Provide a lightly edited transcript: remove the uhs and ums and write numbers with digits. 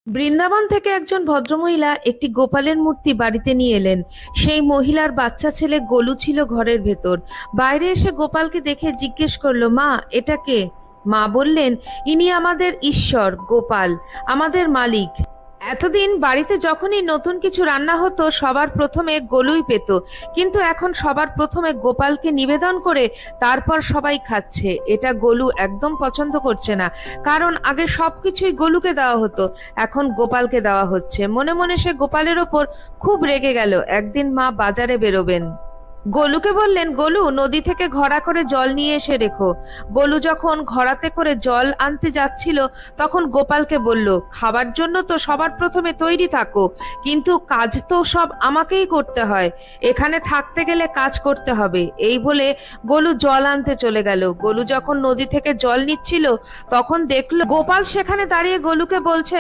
বৃন্দাবন থেকে একজন ভদ্রমহিলা একটি গোপালের মূর্তি বাড়িতে নিয়ে এলেন। সেই মহিলার বাচ্চা ছেলে গোলু ছিল ঘরের ভেতর। বাইরে এসে গোপালকে দেখে জিজ্ঞেস করলো, মা, এটা কে? মা বললেন, ইনি আমাদের ঈশ্বর গোপাল, আমাদের মালিক। এতদিন বাড়িতে যখনই নতুন কিছু রান্না হতো সবার প্রথমে গোলুই পেত, কিন্তু এখন সবার প্রথমে গোপালকে নিবেদন করে তারপর সবাই খাচ্ছে। এটা গোলু একদম পছন্দ করছে না, কারণ আগে সবকিছুই গোলুকে দেওয়া হতো, এখন গোপালকে দেওয়া হচ্ছে। মনে মনে সে গোপালের ওপর খুব রেগে গেল। একদিন মা বাজারে বেরোবেন, গোলুকে বললেন, গোলু, নদী থেকে ঘড়া করে জল নিয়ে এসে রেখো। গোলু যখন ঘড়াতে করে জল আনতে যাচ্ছিল তখন গোপালকে বলল, খাবার জন্য তো সবার প্রথমে তৈরি থাকো, কিন্তু কাজ তো সব আমাকেই করতে হয়, এখানে থাকতে গেলে কাজ করতে হবে। এই বলে গোলু জল আনতে চলে গেল। গোলু যখন নদী থেকে জল নিচ্ছিল তখন দেখলো গোপাল সেখানে দাঁড়িয়ে গোলুকে বলছে,